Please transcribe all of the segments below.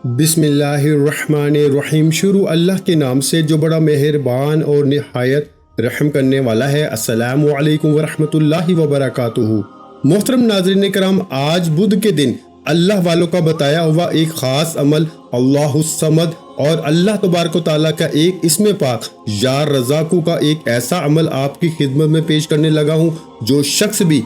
بسم اللہ الرحمن الرحیم۔ شروع اللہ کے نام سے جو بڑا مہربان اور نہایت رحم کرنے والا ہے۔ السلام علیکم ورحمۃ اللہ وبرکاتہ۔ محترم ناظرین کرام، آج بدھ کے دن اللہ والوں کا بتایا ہوا ایک خاص عمل اللہ الصمد اور اللہ تبارک و تعالیٰ کا ایک اسم پاک یا رزاقو کا ایک ایسا عمل آپ کی خدمت میں پیش کرنے لگا ہوں۔ جو شخص بھی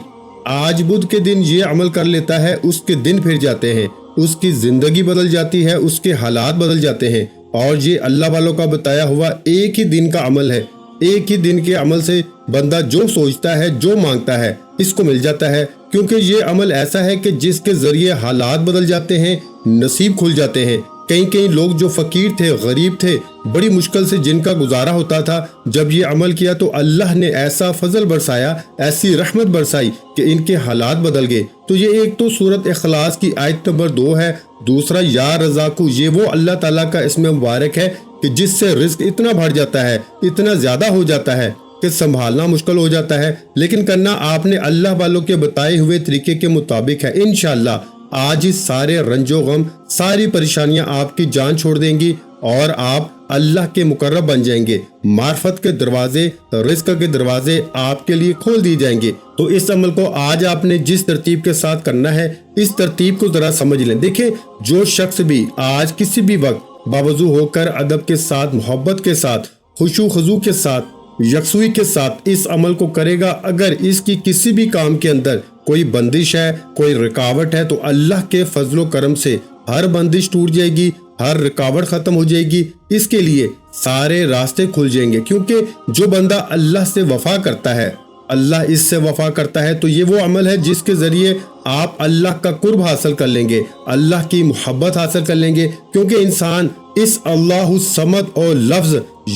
آج بدھ کے دن یہ عمل کر لیتا ہے، اس کے دن پھر جاتے ہیں، اس کی زندگی بدل جاتی ہے، اس کے حالات بدل جاتے ہیں۔ اور یہ اللہ والوں کا بتایا ہوا ایک ہی دن کا عمل ہے۔ ایک ہی دن کے عمل سے بندہ جو سوچتا ہے، جو مانگتا ہے، اس کو مل جاتا ہے، کیونکہ یہ عمل ایسا ہے کہ جس کے ذریعے حالات بدل جاتے ہیں، نصیب کھل جاتے ہیں۔ کئی لوگ جو فقیر تھے، غریب تھے، بڑی مشکل سے جن کا گزارا ہوتا تھا، جب یہ عمل کیا تو اللہ نے ایسا فضل برسایا، ایسی رحمت برسائی کہ ان کے حالات بدل گئے۔ تو یہ ایک تو سورت اخلاص کی آیت نمبر 2 ہے، دوسرا یا رزاقو، یہ وہ اللہ تعالیٰ کا اسم مبارک ہے کہ جس سے رزق اتنا بڑھ جاتا ہے، اتنا زیادہ ہو جاتا ہے کہ سنبھالنا مشکل ہو جاتا ہے، لیکن کرنا آپ نے اللہ والوں کے بتائے ہوئے طریقے کے مطابق ہے۔ انشاءاللہ آج اس سارے رنج و غم، ساری پریشانیاں آپ کی جان چھوڑ دیں گی اور آپ اللہ کے مقرب بن جائیں گے۔ معرفت کے دروازے، رزق کے دروازے آپ کے لیے کھول دیے جائیں گے۔ تو اس عمل کو آج آپ نے جس ترتیب کے ساتھ کرنا ہے، اس ترتیب کو ذرا سمجھ لیں۔ دیکھیں، جو شخص بھی آج کسی بھی وقت باوضو ہو کر ادب کے ساتھ، محبت کے ساتھ، خشوع خضوع کے ساتھ، یکسوئی کے ساتھ اس عمل کو کرے گا، اگر اس کی کسی بھی کام کے اندر کوئی بندش ہے، کوئی رکاوٹ ہے، تو اللہ کے فضل و کرم سے ہر بندش ٹوٹ جائے گی، ہر رکاوٹ ختم ہو جائے گی، اس کے لیے سارے راستے کھل جائیں گے۔ کیونکہ جو بندہ اللہ سے وفا کرتا ہے، اللہ اس سے وفا کرتا ہے، تو یہ وہ عمل ہے جس کے ذریعے آپ اللہ کا قرب حاصل کر لیں گے، اللہ کی محبت حاصل کر لیں گے۔ کیونکہ انسان اس اللہ الصمد اور لفظ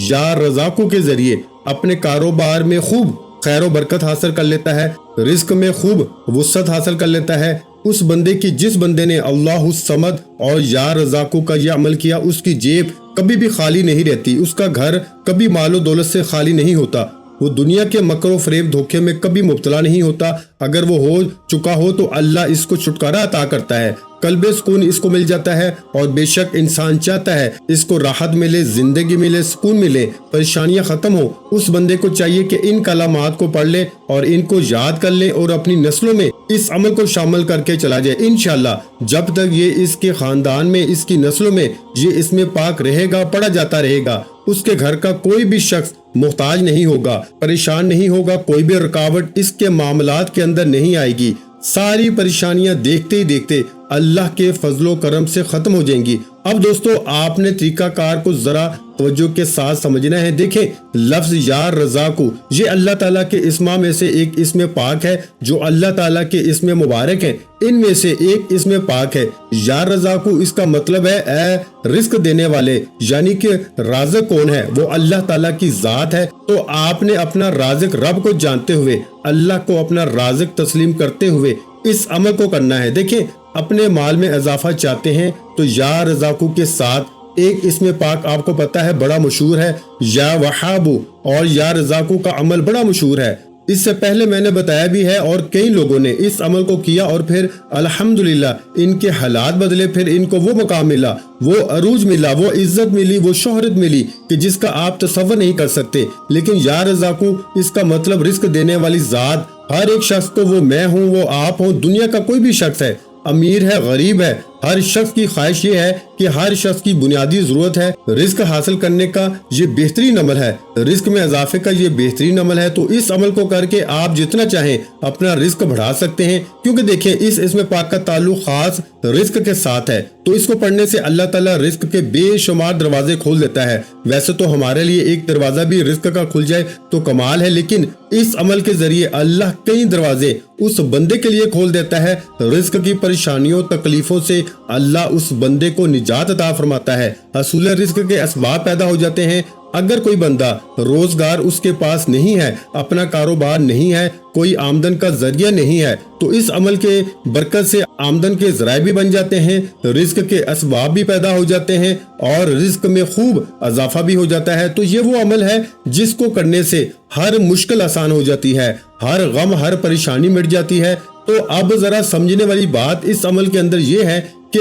یا رزاقو کے ذریعے اپنے کاروبار میں خوب خیر و برکت حاصل کر لیتا ہے، رزق میں خوب وسعت حاصل کر لیتا ہے۔ اس بندے کی، جس بندے نے اللہ الصمد اور یا رزاقو کا یہ عمل کیا، اس کی جیب کبھی بھی خالی نہیں رہتی، اس کا گھر کبھی مال و دولت سے خالی نہیں ہوتا، وہ دنیا کے مکر و فریب دھوکے میں کبھی مبتلا نہیں ہوتا۔ اگر وہ ہو چکا ہو تو اللہ اس کو چھٹکارا عطا کرتا ہے، قلب سکون اس کو مل جاتا ہے۔ اور بے شک انسان چاہتا ہے اس کو راحت ملے، زندگی ملے، سکون ملے، پریشانیاں ختم ہو۔ اس بندے کو چاہیے کہ ان کلمات کو پڑھ لے اور ان کو یاد کر لے اور اپنی نسلوں میں اس عمل کو شامل کر کے چلا جائے۔ انشاءاللہ جب تک یہ اس کے خاندان میں، اس کی نسلوں میں یہ اسم پاک رہے گا، پڑھا جاتا رہے گا، اس کے گھر کا کوئی بھی شخص محتاج نہیں ہوگا، پریشان نہیں ہوگا، کوئی بھی رکاوٹ اس کے معاملات کے اندر نہیں آئے گی۔ ساری پریشانیاں دیکھتے ہی دیکھتے اللہ کے فضل و کرم سے ختم ہو جائیں گی۔ اب دوستو، آپ نے طریقہ کار کو ذرا توجہ کے ساتھ سمجھنا ہے۔ دیکھیں، لفظ یا رزاقو یہ اللہ تعالیٰ کے اسما میں سے ایک اسم پاک ہے، جو اللہ تعالیٰ کے اسم مبارک ہیں، ان میں سے ایک اسم پاک ہے۔ یا رزاقو اس کا مطلب ہے اے رزق دینے والے، یعنی کہ رازق کون ہے؟ وہ اللہ تعالیٰ کی ذات ہے۔ تو آپ نے اپنا رازق رب کو جانتے ہوئے، اللہ کو اپنا رازق تسلیم کرتے ہوئے اس عمل کو کرنا ہے۔ دیکھیں، اپنے مال میں اضافہ چاہتے ہیں تو یا رزاقو کے ساتھ ایک اسم پاک آپ کو پتا ہے بڑا مشہور ہے، یا وہابو، اور یا رزاقو کا عمل بڑا مشہور ہے۔ اس سے پہلے میں نے بتایا بھی ہے، اور کئی لوگوں نے اس عمل کو کیا اور پھر الحمدللہ ان کے حالات بدلے، پھر ان کو وہ مقام ملا، وہ عروج ملا، وہ عزت ملی، وہ شہرت ملی کہ جس کا آپ تصور نہیں کر سکتے۔ لیکن یا رزاقو اس کا مطلب رزق دینے والی ذات، ہر ایک شخص کو، وہ میں ہوں، وہ آپ ہوں، دنیا کا کوئی بھی شخص ہے، امیر ہے، غریب ہے، ہر شخص کی خواہش یہ ہے کہ ہر شخص کی بنیادی ضرورت ہے رزق حاصل کرنے کا، یہ بہترین عمل ہے، رزق میں اضافے کا یہ بہترین عمل ہے۔ تو اس عمل کو کر کے آپ جتنا چاہیں اپنا رزق بڑھا سکتے ہیں، کیونکہ دیکھیں اس اسم پاک کا تعلق خاص رزق کے ساتھ ہے۔ تو اس کو پڑھنے سے اللہ تعالیٰ رزق کے بے شمار دروازے کھول دیتا ہے۔ ویسے تو ہمارے لیے ایک دروازہ بھی رزق کا کھل جائے تو کمال ہے، لیکن اس عمل کے ذریعے اللہ کئی دروازے اس بندے کے لیے کھول دیتا ہے۔ رزق کی پریشانیوں، تکلیفوں سے اللہ اس بندے کو نجات عطا فرماتا ہے، حصول رزق کے اسباب پیدا ہو جاتے ہیں۔ اگر کوئی بندہ روزگار اس کے پاس نہیں ہے، اپنا کاروبار نہیں ہے، کوئی آمدن کا ذریعہ نہیں ہے، تو اس عمل کے برکت سے آمدن کے ذرائع بھی بن جاتے ہیں، رزق کے اسباب بھی پیدا ہو جاتے ہیں اور رزق میں خوب اضافہ بھی ہو جاتا ہے۔ تو یہ وہ عمل ہے جس کو کرنے سے ہر مشکل آسان ہو جاتی ہے، ہر غم، ہر پریشانی مٹ جاتی ہے۔ تو اب ذرا سمجھنے والی بات اس عمل کے اندر یہ ہے کہ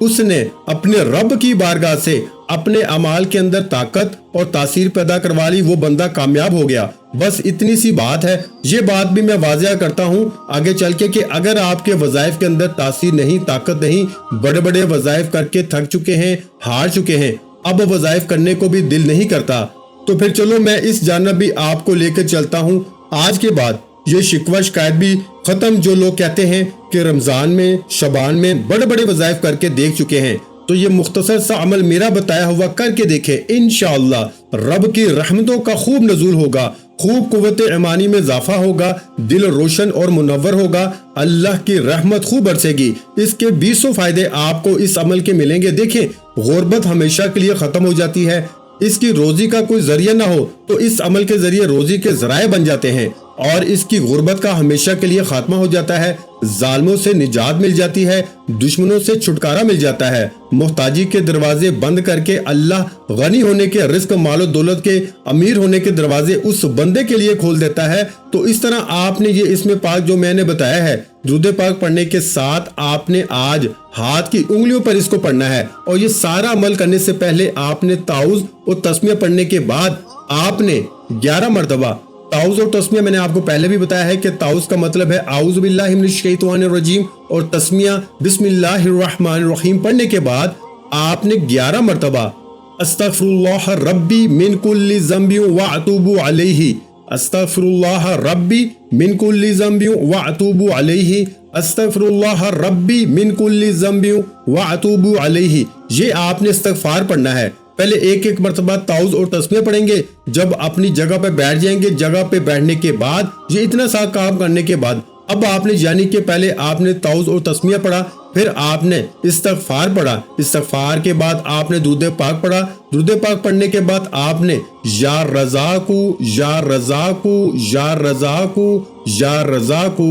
اس نے اپنے رب کی بارگاہ سے اپنے اعمال کے اندر طاقت اور تاثیر پیدا کروا لی، وہ بندہ کامیاب ہو گیا۔ بس اتنی سی بات ہے۔ یہ بات بھی میں واضح کرتا ہوں آگے چل کے کہ اگر آپ کے وظائف کے اندر تاثیر نہیں، طاقت نہیں، بڑے بڑے وظائف کر کے تھک چکے ہیں، ہار چکے ہیں، اب وظائف کرنے کو بھی دل نہیں کرتا، تو پھر چلو میں اس جانب بھی آپ کو لے کے چلتا ہوں۔ آج کے بعد یہ شکوہ شکایت بھی ختم۔ جو لوگ کہتے ہیں کہ رمضان میں، شعبان میں بڑے بڑے وظائف کر کے دیکھ چکے ہیں، تو یہ مختصر سا عمل میرا بتایا ہوا کر کے دیکھیں، انشاءاللہ رب کی رحمتوں کا خوب نزول ہوگا، خوب قوت ایمانی میں اضافہ ہوگا، دل روشن اور منور ہوگا، اللہ کی رحمت خوب برسے گی۔ اس کے 20 فائدے آپ کو اس عمل کے ملیں گے۔ دیکھیں، غربت ہمیشہ کے لیے ختم ہو جاتی ہے۔ اس کی روزی کا کوئی ذریعہ نہ ہو تو اس عمل کے ذریعے روزی کے ذرائع بن جاتے ہیں، اور اس کی غربت کا ہمیشہ کے لیے خاتمہ ہو جاتا ہے، ظالموں سے نجات مل جاتی ہے، دشمنوں سے چھٹکارا مل جاتا ہے، محتاجی کے دروازے بند کر کے اللہ غنی ہونے کے، رزق مال و دولت کے، امیر ہونے کے دروازے اس بندے کے لیے کھول دیتا ہے۔ تو اس طرح آپ نے یہ اسم پاک جو میں نے بتایا ہے، درود پاک پڑھنے کے ساتھ آپ نے آج ہاتھ کی انگلیوں پر اس کو پڑھنا ہے، اور یہ سارا عمل کرنے سے پہلے آپ نے تعوذ اور تسمیہ پڑھنے کے بعد آپ نے 11 مرتبہ تعوذ اور تسمیہ، میں نے آپ کو پہلے بھی بتایا ہے کہ تعوذ کا مطلب ہے اعوذ باللہ من الشیطان الرجیم، اور تسمیہ بسم اللہ الرحمن الرحیم پڑھنے کے بعد آپ نے 11 مرتبہ استغفر اللہ ربی من کل ذنب واتوب علیہ، استغفر اللہ ربی من کل ذنب واتوب علیہ، استغفر اللہ ربی من کل ذنب واتوب علیہ، یہ آپ نے استغفار پڑھنا ہے۔ پہلے ایک ایک مرتبہ تعوذ اور تسمیہ پڑھیں گے، جب اپنی جگہ پہ بیٹھ جائیں گے، جگہ پہ بیٹھنے کے بعد یہ اتنا سا کام کرنے کے بعد اب آپ نے یعنی کہ پہلے آپ نے تعوذ اور تسمیہ پڑھا، پھر آپ نے استغفار پڑھا، استغفار کے بعد آپ نے درود پاک پڑھا، درود پاک پڑھنے کے بعد آپ نے یا رزاقو یا رزاقو یا رزاقو یا رزاقو،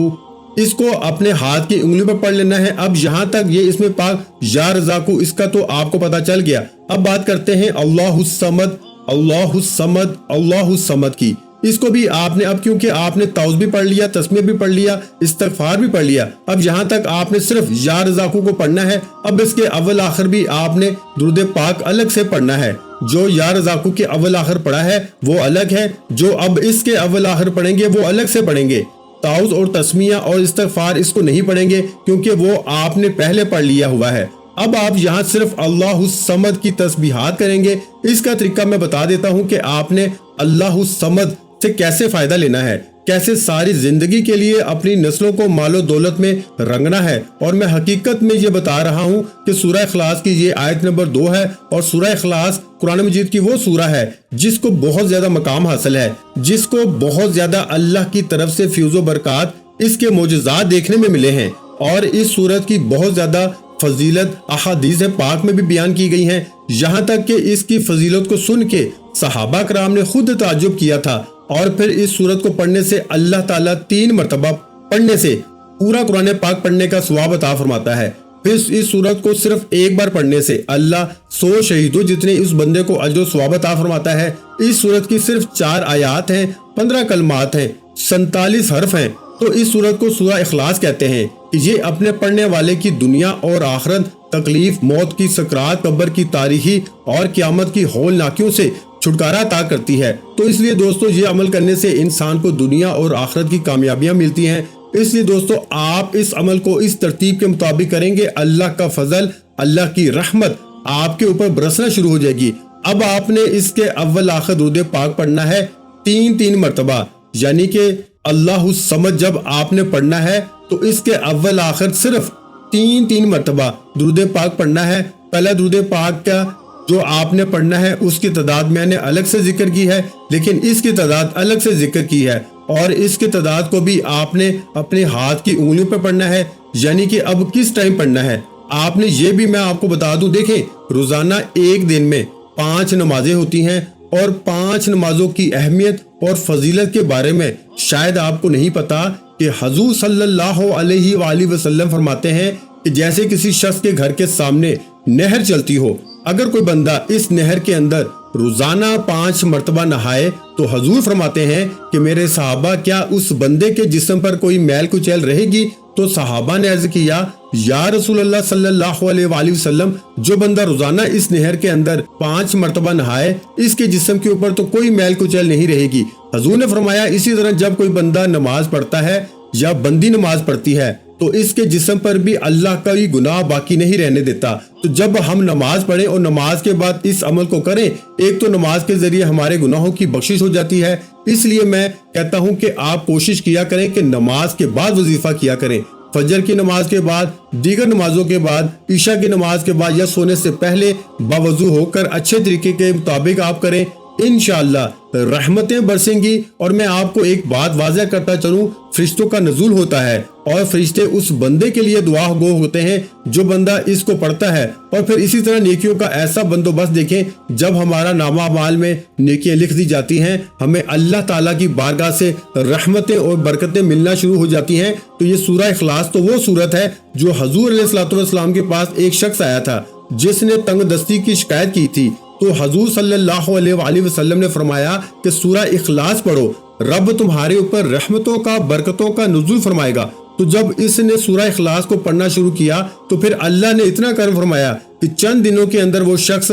اس کو اپنے ہاتھ کی انگلی پر پڑھ لینا ہے۔ اب یہاں تک یہ اسم پاک یا رزاقو اس کا تو آپ کو پتا چل گیا۔ اب بات کرتے ہیں اللہ الصمد، اللہ الصمد، اللہ الصمد کی۔ اس کو بھی آپ نے، اب کیونکہ آپ نے تعوذ بھی پڑھ لیا، تسمیہ بھی پڑھ لیا، استغفار بھی پڑھ لیا، اب یہاں تک آپ نے صرف یا رزاقو کو پڑھنا ہے۔ اب اس کے اول آخر بھی آپ نے درود پاک الگ سے پڑھنا ہے۔ جو یا رزاقو کے اول آخر پڑھا ہے وہ الگ ہے، جو اب اس کے اول آخر پڑھیں گے وہ الگ سے پڑھیں گے۔ تعوذ اور تسمیہ اور استغفار اس کو نہیں پڑھیں گے کیونکہ وہ آپ نے پہلے پڑھ لیا ہوا ہے۔ اب آپ یہاں صرف اللہ الصمد کی تسبیحات کریں گے۔ اس کا طریقہ میں بتا دیتا ہوں کہ آپ نے اللہ الصمد سے کیسے فائدہ لینا ہے، کیسے ساری زندگی کے لیے اپنی نسلوں کو مال و دولت میں رنگنا ہے۔ اور میں حقیقت میں یہ بتا رہا ہوں کہ سورہ اخلاص کی یہ آیت نمبر 2 ہے، اور سورہ اخلاص قرآن مجید کی وہ سورہ ہے جس کو بہت زیادہ مقام حاصل ہے، جس کو بہت زیادہ اللہ کی طرف سے فیض و برکات، اس کے معجزات دیکھنے میں ملے ہیں، اور اس سورت کی بہت زیادہ فضیلت احادیث پاک میں بھی بیان کی گئی ہیں، یہاں تک کہ اس کی فضیلت کو سن کے صحابہ کرام نے خود تعجب کیا تھا۔ اور پھر اس سورت کو پڑھنے سے اللہ تعالیٰ 3 مرتبہ پڑھنے سے پورا قرآن پاک پڑھنے کا ثواب عطا فرماتا ہے۔ پھر اس سورت کو صرف ایک بار پڑھنے سے اللہ 100 شہیدوں جتنے اس بندے کو اجر و ثواب عطا فرماتا ہے۔ اس سورت کی صرف 4 آیات ہیں، 15 کلمات ہیں، 47 حرف ہیں، تو اس سورت کو سورہ اخلاص کہتے ہیں کہ یہ اپنے پڑھنے والے کی دنیا اور آخرت، تکلیف، موت کی سکرات، قبر کی تاریکی اور قیامت کی ہولناکیوں سے چھٹکارا عطا کرتی ہے۔ تو اس لیے دوستو یہ عمل کرنے سے انسان کو دنیا اور آخرت کی کامیابیاں ملتی ہیں۔ اس لیے دوستو آپ اس عمل کو اس ترتیب کے مطابق کریں گے، اللہ کا فضل، اللہ کی رحمت آپ کے اوپر برسنا شروع ہو جائے گی۔ اب آپ نے اس کے اول آخر درود پاک پڑھنا ہے 3 مرتبہ، یعنی کہ اللہ الصمد جب آپ نے پڑھنا ہے تو اس کے اول آخر صرف 3 مرتبہ درود پاک پڑھنا ہے۔ پہلا درود پاک کا جو آپ نے پڑھنا ہے اس کی تعداد میں نے الگ سے ذکر کی ہے، لیکن اس کی تعداد الگ سے ذکر کی ہے، اور اس کی تعداد کو بھی آپ نے اپنے ہاتھ کی انگلیوں پہ پڑھنا ہے، یعنی کہ اب کس ٹائم پڑھنا ہے آپ نے یہ بھی میں آپ کو بتا دوں۔ دیکھیں، روزانہ ایک دن میں 5 نمازیں ہوتی ہیں، اور 5 نمازوں کی اہمیت اور فضیلت کے بارے میں شاید آپ کو نہیں پتا کہ حضور صلی اللہ علیہ وآلہ وسلم فرماتے ہیں کہ جیسے کسی شخص کے گھر کے سامنے نہر چلتی ہو، اگر کوئی بندہ اس نہر کے اندر روزانہ 5 مرتبہ نہائے تو حضور فرماتے ہیں کہ میرے صحابہ کیا اس بندے کے جسم پر کوئی میل کچیل رہے گی؟ تو صحابہ نے عرض کیا یا رسول اللہ صلی اللہ علیہ وآلہ وسلم، جو بندہ روزانہ اس نہر کے اندر 5 مرتبہ نہائے اس کے جسم کے اوپر تو کوئی میل کچیل نہیں رہے گی۔ حضور نے فرمایا اسی طرح جب کوئی بندہ نماز پڑھتا ہے یا بندی نماز پڑھتی ہے تو اس کے جسم پر بھی اللہ کا ہی گناہ باقی نہیں رہنے دیتا۔ تو جب ہم نماز پڑھیں اور نماز کے بعد اس عمل کو کریں، ایک تو نماز کے ذریعے ہمارے گناہوں کی بخشش ہو جاتی ہے، اس لیے میں کہتا ہوں کہ آپ کوشش کیا کریں کہ نماز کے بعد وظیفہ کیا کریں، فجر کی نماز کے بعد، دیگر نمازوں کے بعد، عشاء کی نماز کے بعد یا سونے سے پہلے باوضو ہو کر اچھے طریقے کے مطابق آپ کریں، انشاءاللہ رحمتیں برسیں گی۔ اور میں آپ کو ایک بات واضح کرتا چلوں، فرشتوں کا نزول ہوتا ہے اور فرشتے اس بندے کے لیے دعا گو ہوتے ہیں جو بندہ اس کو پڑھتا ہے۔ اور پھر اسی طرح نیکیوں کا ایسا بندوبست دیکھیں، جب ہمارا نامہ اعمال میں نیکیاں لکھ دی جاتی ہیں، ہمیں اللہ تعالیٰ کی بارگاہ سے رحمتیں اور برکتیں ملنا شروع ہو جاتی ہیں۔ تو یہ سورہ اخلاص تو وہ سورت ہے جو حضور علیہ الصلوۃ والسلام کے پاس ایک شخص آیا تھا جس نے تنگ دستی کی شکایت کی تھی، تو حضور صلی اللہ علیہ وآلہ وسلم نے فرمایا کہ سورہ اخلاص پڑھو، رب تمہارے اوپر رحمتوں کا، برکتوں کا نزول فرمائے گا۔ تو جب اس نے سورہ اخلاص کو پڑھنا شروع کیا تو پھر اللہ نے اتنا کرم فرمایا کہ چند دنوں کے اندر وہ شخص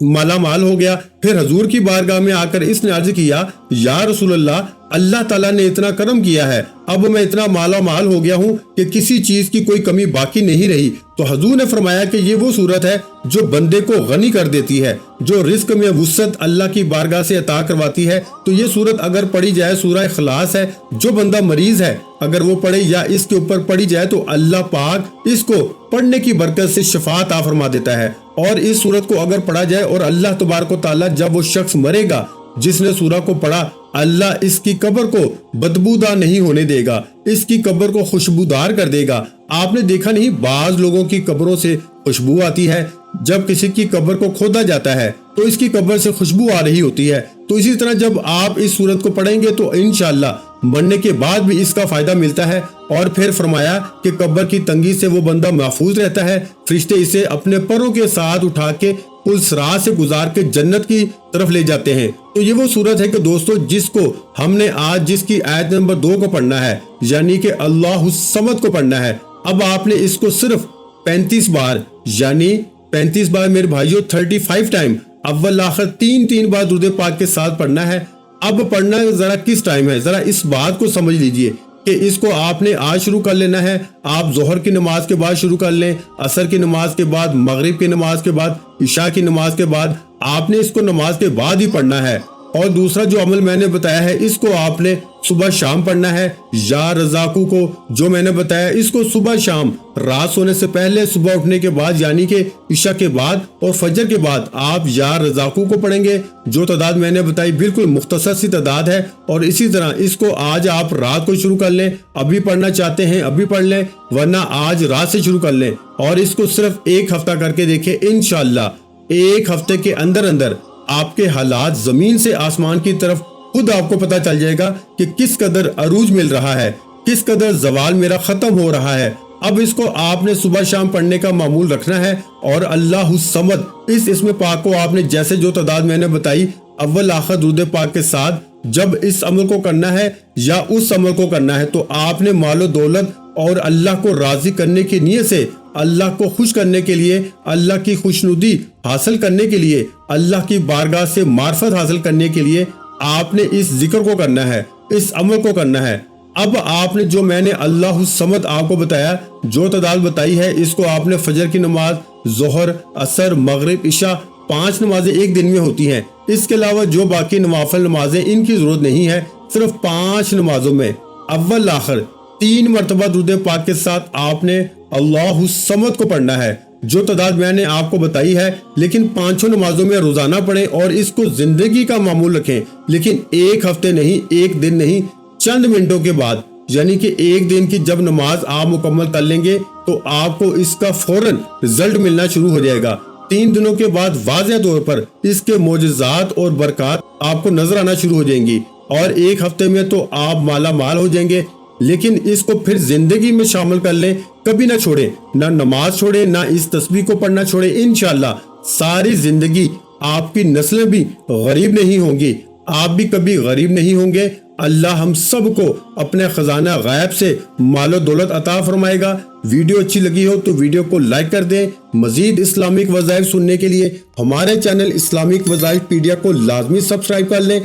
مالا مال ہو گیا۔ پھر حضور کی بارگاہ میں آ کر اس نے عرض کیا، یا رسول اللہ، اللہ تعالیٰ نے اتنا کرم کیا ہے، اب میں اتنا مالا مال ہو گیا ہوں کہ کسی چیز کی کوئی کمی باقی نہیں رہی۔ تو حضور نے فرمایا کہ یہ وہ صورت ہے جو بندے کو غنی کر دیتی ہے، جو رزق میں وسعت اللہ کی بارگاہ سے عطا کرواتی ہے۔ تو یہ صورت اگر پڑھی جائے، سورہ اخلاص ہے، جو بندہ مریض ہے اگر وہ پڑھے یا اس کے اوپر پڑھی جائے تو اللہ پاک اس کو پڑھنے کی برکت سے شفا عطا فرما دیتا ہے۔ اور اس صورت کو اگر پڑھا جائے اور اللہ تبارک و تعالیٰ جب وہ شخص مرے گا جس نے سورہ کو پڑھا، اللہ اس کی قبر کو بدبودار نہیں ہونے دے گا، اس کی قبر کو خوشبودار کر دے گا۔ آپ نے دیکھا نہیں، بعض لوگوں کی قبروں سے خوشبو آتی ہے، جب کسی کی قبر کو کھودا جاتا ہے تو اس کی قبر سے خوشبو آ رہی ہوتی ہے۔ تو اسی طرح جب آپ اس صورت کو پڑھیں گے تو انشاءاللہ مرنے کے بعد بھی اس کا فائدہ ملتا ہے۔ اور پھر فرمایا کہ قبر کی تنگی سے وہ بندہ محفوظ رہتا ہے، فرشتے اسے اپنے پروں کے ساتھ اٹھا کے پل صراط سے گزار کے جنت کی طرف لے جاتے ہیں۔ تو یہ وہ صورت ہے کہ دوستو جس کو ہم نے آج جس کی آیت نمبر 2 کو پڑھنا ہے، یعنی کہ اللہ الصمد کو پڑھنا ہے۔ اب آپ نے اس کو صرف 35 بار، یعنی 35 بار میرے بھائیوں 35 ٹائم اول آخر 3 بار درود پاک کے ساتھ پڑھنا ہے۔ اب پڑھنا ذرا کس ٹائم ہے، ذرا اس بات کو سمجھ لیجئے کہ اس کو آپ نے آج شروع کر لینا ہے۔ آپ ظہر کی نماز کے بعد شروع کر لیں، عصر کی نماز کے بعد، مغرب کی نماز کے بعد، عشاء کی نماز کے بعد، آپ نے اس کو نماز کے بعد ہی پڑھنا ہے۔ اور دوسرا جو عمل میں نے بتایا ہے اس کو آپ نے صبح شام پڑھنا ہے۔ یا رزاقو کو جو میں نے بتایا اس کو صبح شام، رات سونے سے پہلے، صبح اٹھنے کے بعد یعنی کہ عشاء کے بعد اور فجر کے بعد آپ یا رزاقو کو پڑھیں گے۔ جو تعداد میں نے بتائی بالکل مختصر سی تعداد ہے، اور اسی طرح اس کو آج آپ رات کو شروع کر لیں، ابھی پڑھنا چاہتے ہیں ابھی پڑھ لیں، ورنہ آج رات سے شروع کر لیں اور اس کو صرف 1 ہفتہ کر کے دیکھیں۔ انشاءاللہ 1 ہفتے کے اندر اندر آپ کے حالات زمین سے آسمان کی طرف خود آپ کو پتا چل جائے گا کہ کس قدر عروج مل رہا ہے، کس قدر زوال میرا ختم ہو رہا ہے۔ اب اس کو آپ نے صبح شام پڑھنے کا معمول رکھنا ہے، اور اللہ الصمد اس اسم پاک کو آپ نے جیسے جو تعداد میں نے بتائی اول آخر درود پاک کے ساتھ جب اس عمل کو کرنا ہے یا اس عمل کو کرنا ہے تو آپ نے مال و دولت اور اللہ کو راضی کرنے کی نیت سے، اللہ کو خوش کرنے کے لیے، اللہ کی خوشنودی حاصل کرنے کے لیے، اللہ کی بارگاہ سے معرفت حاصل کرنے کے لیے آپ نے اس ذکر کو کرنا ہے، اس عمل کو کرنا ہے۔ اب آپ نے جو میں نے اللہ الصمد آپ کو بتایا، جو تعداد بتائی ہے، اس کو آپ نے فجر کی نماز، ظہر، عصر، مغرب، عشاء 5 نمازیں ایک دن میں ہوتی ہیں۔ اس کے علاوہ جو باقی نوافل نمازیں ان کی ضرورت نہیں ہے، صرف 5 نمازوں میں اول آخر 3 مرتبہ درود پاک کے ساتھ آپ نے اللہ الصمد کو پڑھنا ہے، جو تعداد میں نے آپ کو بتائی ہے۔ لیکن 5 نمازوں میں روزانہ پڑھیں اور اس کو زندگی کا معمول رکھیں، لیکن 1 ہفتے نہیں، 1 دن نہیں، چند منٹوں کے بعد، یعنی کہ 1 دن کی جب نماز آپ مکمل کر لیں گے تو آپ کو اس کا فوراً رزلٹ ملنا شروع ہو جائے گا۔ 3 دنوں کے بعد واضح طور پر اس کے معجزات اور برکات آپ کو نظر آنا شروع ہو جائیں گی، اور 1 ہفتے میں تو آپ مالا مال ہو جائیں گے۔ لیکن اس کو پھر زندگی میں شامل کر لیں، کبھی نہ چھوڑیں، نہ نماز چھوڑیں، نہ اس تسبیح کو پڑھنا چھوڑیں۔ انشاءاللہ ساری زندگی آپ کی نسلیں بھی غریب نہیں ہوں گی، آپ بھی کبھی غریب نہیں ہوں گے۔ اللہ ہم سب کو اپنے خزانہ غیب سے مال و دولت عطا فرمائے گا۔ ویڈیو اچھی لگی ہو تو ویڈیو کو لائک کر دیں۔ مزید اسلامک وظائف سننے کے لیے ہمارے چینل اسلامک وظائف پیڈیا کو لازمی سبسکرائب کر لیں